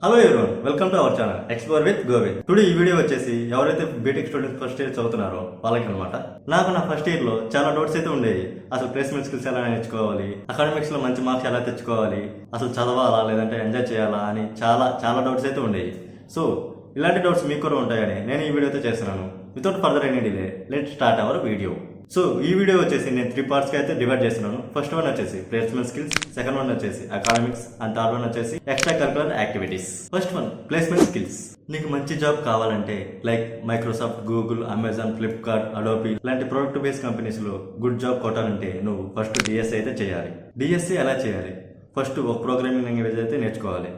Hello everyone, welcome to our channel explore with Govind. Today ఈ video వచ్చేసి ఎవరైతే BTech students first year చదువుతున్నారో వాళ్ళకి అనమాట. నాకు నా ఫస్ట్ ఇయర్ లో చాలా డౌట్స్ అయితే ఉండేవి. అసలు ప్లేస్మెంట్ స్కిల్స్ ఎలా నేర్చుకోవాలి, అకాడమిక్స్ లో మంచి మార్క్స్ ఎలా తెచ్చుకోవాలి, అసలు చదవాలా లేదంటే ఎంజాయ్ చేయాలా అని చాలా చాలా డౌట్స్ అయితే ఉండేవి. సో ఇలాంటి డౌట్స్ మీకు కూడా ఉంటాయని నేను ఈ వీడియో అయితే చేస్తున్నాను. Without further any delay let start our video. So ఈ వీడియో వచ్చేసి నేను 3 పార్ట్స్కి అయితే డివైడ్ చేస్తున్నాను. ఫస్ట్ వన్ వచ్చేసి ప్లేస్మెంట్ స్కిల్స్, సెకండ్ వన్ వచ్చేసి అకాడమిక్స్, అండ్ థర్డ్ వన్ వచ్చేసి extra curricular activities. First one placement skills. నీకు మంచి జాబ్ కావాలంటే like Microsoft, Google, Amazon, Flipkart, Adobe లాంటి ప్రొడక్ట్ బేస్డ్ కంపెనీస్ లో గుడ్ జాబ్ కొట్టాలంటే నువ్వు ఫస్ట్ డిఎస్సి అయితే చేయాలి. డిఎస్సి ఎలా చేయాలి? ఫస్ట్ ఒక ప్రోగ్రామింగ్ లాంగ్వేజ్ అయితే నేర్చుకోవాలి.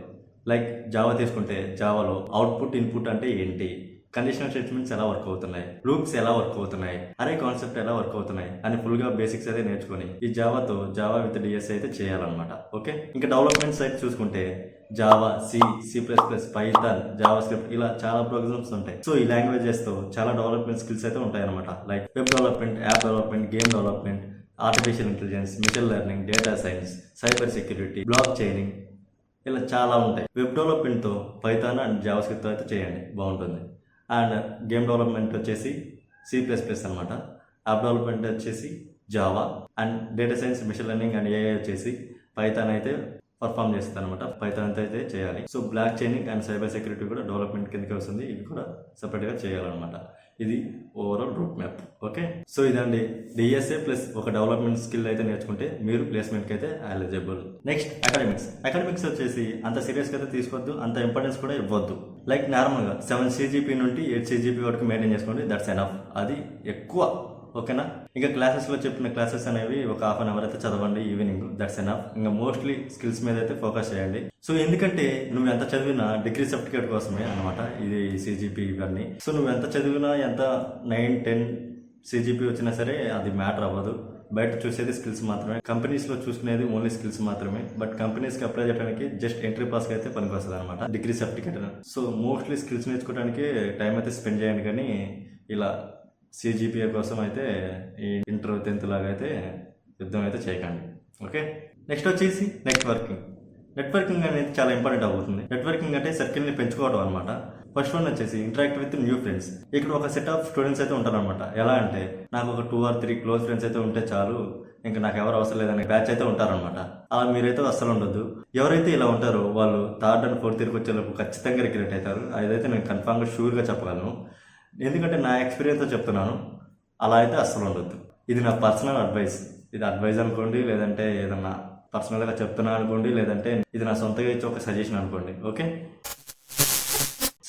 లైక్ జావా తీసుకుంటే జావాలో అవుట్పుట్ ఇన్పుట్ అంటే ఏంటి, కండిషనల్ స్టేట్మెంట్స్ ఎలా వర్క్ అవుతున్నాయి, లూప్స్ ఎలా వర్క్ అవుతున్నాయి, అరే కాన్సెప్ట్ ఎలా వర్క్ అవుతున్నాయి అని ఫుల్ గా బేసిక్స్ అయితే నేర్చుకొని ఈ జావా విత్ డిఎస్సి అయితే చేయాలన్నమాట. ఓకే, ఇంకా డెవలప్మెంట్ సైడ్ చూసుకుంటే జావా, సి++, పైథాన్, జావా స్క్రిప్ట్ ఇలా చాలా ప్రోగ్రామ్స్ ఉంటాయి. సో ఈ లాంగ్వేజెస్ తో చాలా డెవలప్మెంట్ స్కిల్స్ అయితే ఉంటాయి అనమాట. Like web development, app development, game development, artificial intelligence, machine learning, data science, cyber security, block chaining ఇలా చాలా ఉంటాయి. వెబ్ డెవలప్మెంట్తో పైథాన్ అండ్ జావా స్క్రిప్ట్ అయితే చేయండి, బాగుంటుంది. అండ్ గేమ్ డెవలప్మెంట్ వచ్చేసి సి++ అనమాట. యాప్ డెవలప్మెంట్ వచ్చేసి Java, and data science, machine learning and AI వచ్చేసి పైథాన్ అయితే పర్ఫామ్ చేస్తుంది అనమాట. పైథాన్ అయితే చేయాలి. So block chaining and cyber security కూడా డెవలప్మెంట్ కిందకి వస్తుంది. ఇవి కూడా సపరేట్గా చేయాలన్నమాట. ఇది overall route map. Okay, so ఇదండి డిఎస్ఏ ప్లస్ ఒక డెవలప్మెంట్ స్కిల్ అయితే నేర్చుకుంటే మీరు ప్లేస్మెంట్కి అయితే ఎలిజిబుల్. నెక్స్ట్ అకాడమిక్స్ వచ్చేసి అంత సీరియస్గా అయితే తీసుకోవద్దు, అంత ఇంపార్టెన్స్ కూడా ఇవ్వద్దు. లైక్ నార్మల్గా 7 CGP నుండి 8 CGP వరకు మెయింటైన్ చేసుకోండి, దట్స్ ఎనఫ్. అది ఎక్కువ. ఓకేనా, ఇంకా క్లాసెస్లో చెప్పిన క్లాసెస్ అనేవి ఒక హాఫ్ అన్ అవర్ అయితే చదవండి ఈవినింగ్, దట్స్ ఎనఫ్. ఇంకా మోస్ట్లీ స్కిల్స్ మీద అయితే ఫోకస్ చేయండి. సో ఎందుకంటే నువ్వు ఎంత చదివినా డిగ్రీ సర్టిఫికేట్ కోసమే అనమాట ఇది CGP ఇవన్నీ. సో నువ్వు ఎంత చదివినా, ఎంత 9, 10 CGP వచ్చినా సరే అది మ్యాటర్ అవ్వదు. బయట చూసేది స్కిల్స్ మాత్రమే, కంపెనీస్లో చూసుకునేది ఓన్లీ స్కిల్స్ మాత్రమే. బట్ కంపెనీస్కి అప్లై చేయడానికి జస్ట్ ఎంట్రీ పాస్కి అయితే పనికి వస్తుంది అనమాట degree certificate. So mostly skills నేర్చుకోవడానికి టైం అయితే స్పెండ్ చేయండి, కానీ ఇలా CGPA కోసం అయితే ఈ ఇంటర్ 10th లాగా అయితే యుద్ధం అయితే చేయకండి. ఓకే, నెక్స్ట్ వచ్చేసి నెట్వర్కింగ్ అనేది చాలా ఇంపార్టెంట్ అవుతుంది. నెట్వర్కింగ్ అంటే సర్కిల్ని పెంచుకోవడం అనమాట. ఫస్ట్ వన్ వచ్చేసి ఇంటరాక్ట్ విత్ న్యూ ఫ్రెండ్స్. ఇక్కడ ఒక సెట్ ఆఫ్ స్టూడెంట్స్ అయితే ఉంటారనమాట. ఎలా అంటే నాకు ఒక 2 or 3 క్లోజ్ ఫ్రెండ్స్ అయితే ఉంటే చాలు, ఇంకా నాకు ఎవరు అవసరం లేదనే బ్యాచ్ అయితే ఉంటారనమాట. అలా మీరైతే అస్సలు ఉండొద్దు. ఎవరైతే ఇలా ఉంటారో వాళ్ళు 3rd and 4th ఇయర్కి వచ్చేలోపు ఖచ్చితంగా రిగ్రెట్ అవుతారు. అదైతే నేను కన్ఫామ్గా షూర్గా చెప్పగలను, ఎందుకంటే నా ఎక్స్పీరియన్స్తో చెప్తున్నాను. అలా అయితే అస్సలు ఉండొద్దు. ఇది నా పర్సనల్ అడ్వైస్. ఇది అడ్వైజ్ అనుకోండి, లేదంటే ఏదన్నా పర్సనల్గా చెప్తున్నా అనుకోండి, లేదంటే ఇది నా సొంతగా ఇచ్చి ఒక సజెషన్ అనుకోండి. ఓకే,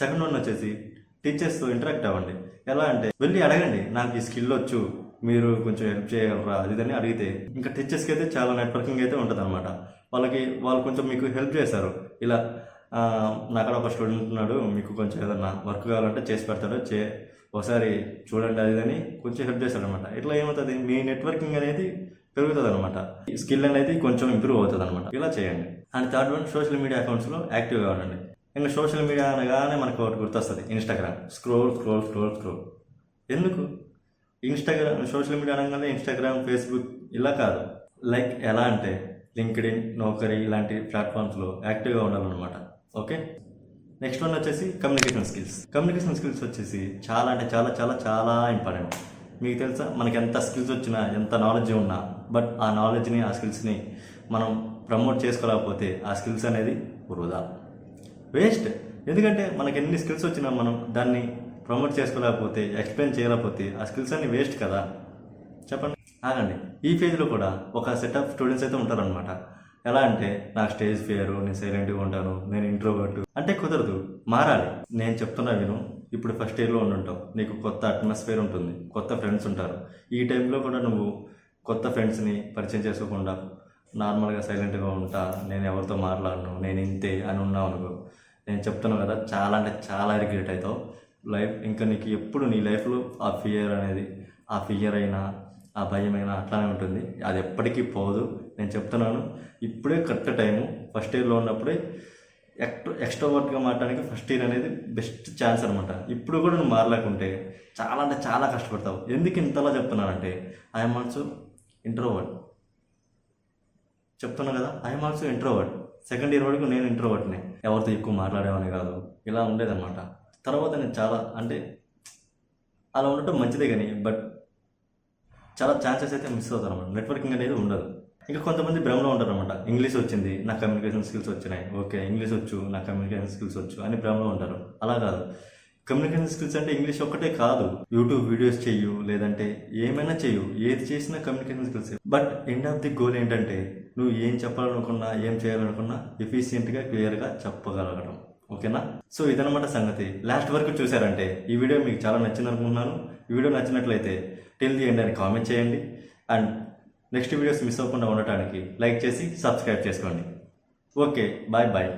సెకండ్ వన్ వచ్చేసి టీచర్స్తో ఇంటరాక్ట్ అవ్వండి. ఎలా అంటే వెళ్ళి అడగండి, నాకు ఈ స్కిల్ వచ్చు, మీరు కొంచెం హెల్ప్ చేయగలరా, అది అని అడిగితే ఇంకా టీచర్స్కి అయితే చాలా నెట్వర్కింగ్ అయితే ఉంటుంది అనమాట. వాళ్ళు కొంచెం మీకు హెల్ప్ చేస్తారు. ఇలా నాకడ ఒక స్టూడెంట్ ఉన్నాడు, మీకు కొంచెం ఏదన్నా వర్క్ కావాలంటే చేసి పెడతాడు, ఒకసారి చూడండి అది అని కొంచెం హెల్ప్ చేస్తాడు అనమాట. ఇట్లా ఏమవుతుంది, మీ నెట్వర్కింగ్ అనేది పెరుగుతుంది అనమాట, స్కిల్ అనేది కొంచెం ఇంప్రూవ్ అవుతుంది అనమాట. ఇలా చేయండి. And third one social media అకౌంట్స్లో యాక్టివ్గా ఉండండి. ఇంకా సోషల్ మీడియా అనగానే మనకు ఒకటి గుర్తొస్తుంది, ఇన్స్టాగ్రామ్. స్క్రోల్. ఎందుకు సోషల్ మీడియా అనగానే ఇన్స్టాగ్రామ్, ఫేస్బుక్ ఇలా కాదు. లైక్ ఎలా అంటే లింక్డ్ఇన్, నౌకరీ ఇలాంటి ప్లాట్ఫామ్స్లో యాక్టివ్గా ఉండాలన్నమాట. ఓకే, నెక్స్ట్ వన్ వచ్చేసి కమ్యూనికేషన్ స్కిల్స్ వచ్చేసి చాలా అంటే చాలా చాలా చాలా ఇంపార్టెంట్. మీకు తెలుసా, మనకి ఎంత స్కిల్స్ వచ్చినా, ఎంత నాలెడ్జ్ ఉన్నా, బట్ ఆ నాలెడ్జ్ని, ఆ స్కిల్స్ని మనం ప్రమోట్ చేసుకోలేకపోతే ఆ స్కిల్స్ అనేది వృధా, వేస్ట్. ఎందుకంటే మనకి ఎన్ని స్కిల్స్ వచ్చినా మనం దాన్ని ప్రమోట్ చేసుకోలేకపోతే, ఎక్స్ప్లెయిన్ చేయలేకపోతే ఆ స్కిల్స్ అన్ని వేస్ట్ కదా. చెప్పండి, ఆగండి. ఈ ఫేజ్లో కూడా ఒక సెట్ ఆఫ్ స్టూడెంట్స్ అయితే ఉంటారనమాట. ఎలా అంటే నాకు స్టేజ్ ఫియర్, నేను సైలెంట్గా ఉంటాను, నేను ఇంట్రోవర్ట్ అంటే కుదరదు, మారాలి. నేను చెప్తున్నా విను. ఇప్పుడు ఫస్ట్ ఇయర్లో ఉండుంటావు, నీకు కొత్త అట్మాస్ఫియర్ ఉంటుంది, కొత్త ఫ్రెండ్స్ ఉంటారు. ఈ టైంలో కూడా నువ్వు కొత్త ఫ్రెండ్స్ని పరిచయం చేసుకోకుండా నార్మల్గా సైలెంట్గా ఉంటా, నేను ఎవరితో మాట్లాడను, నేను ఇంతే అని ఉన్నావు అనుకో, నేను చెప్తున్నాను కదా, చాలా అంటే చాలా రిగ్రెట్ అవుతావు. ఇంకా నీకు ఎప్పుడు నీ లైఫ్లో ఆ ఫియర్ అయినా, ఆ భయమైనా అట్లానే ఉంటుంది. అది ఎప్పటికీ పోదు. నేను చెప్తున్నాను, ఇప్పుడే కరెక్ట్ టైము. ఫస్ట్ ఇయర్లో ఉన్నప్పుడే ఎక్స్ట్రోవర్ట్గా మారడానికి ఫస్ట్ ఇయర్ అనేది బెస్ట్ ఛాన్స్ అనమాట. ఇప్పుడు కూడా నువ్వు మారలేకుంటే చాలా అంటే చాలా కష్టపడతావు. ఎందుకు ఇంతలా చెప్తున్నానంటే ఐఎమ్ ఆల్సో ఇంట్రోవర్ట్. చెప్తున్నా కదా, I'm also introvert. Second year వరకు నేను ఇంట్రోవర్ట్నే, ఎవరితో ఎక్కువ మాట్లాడేవాని కాదు, ఇలా ఉండేదన్నమాట. తర్వాత నేను చాలా అంటే అలా ఉండటం మంచిదే కానీ బట్ చాలా ఛాన్సెస్ అయితే మిస్ అవుతారు అనమాట. నెట్వర్కింగ్ అనేది ఉండదు. ఇంకా కొంతమంది భ్రమలో ఉంటారు అనమాట. ఇంగ్లీష్ వచ్చింది, నా కమ్యూనికేషన్ స్కిల్స్ వచ్చినాయి, ఓకే ఇంగ్లీష్ వచ్చు, నా కమ్యూనికేషన్ స్కిల్స్ వచ్చు అని భ్రమలో ఉంటారు. అలా కాదు. కమ్యూనికేషన్ స్కిల్స్ అంటే ఇంగ్లీష్ ఒక్కటే కాదు. యూట్యూబ్ వీడియోస్ చెయ్యు, లేదంటే ఏమైనా చెయ్యు, ఏది చేసినా communication skills. But end of the goal ఏంటంటే నువ్వు ఏం చెప్పాలనుకున్నా, ఏం చేయాలనుకున్నా ఎఫిషియెంట్గా క్లియర్గా చెప్పగలగడం. ఓకేనా? సో ఇదనమాట సంగతి. లాస్ట్ వరకు చూసారంటే ఈ వీడియో మీకు చాలా నచ్చింది అనుకుంటున్నాను. ఈ వీడియో నచ్చినట్లయితే టిల్ ది ఎండ్ అని కామెంట్ చేయండి. అండ్ నెక్స్ట్ వీడియోస్ మిస్ అవ్వకుండా ఉండటానికి లైక్ చేసి సబ్స్క్రైబ్ చేసుకోండి. Okay, bye bye.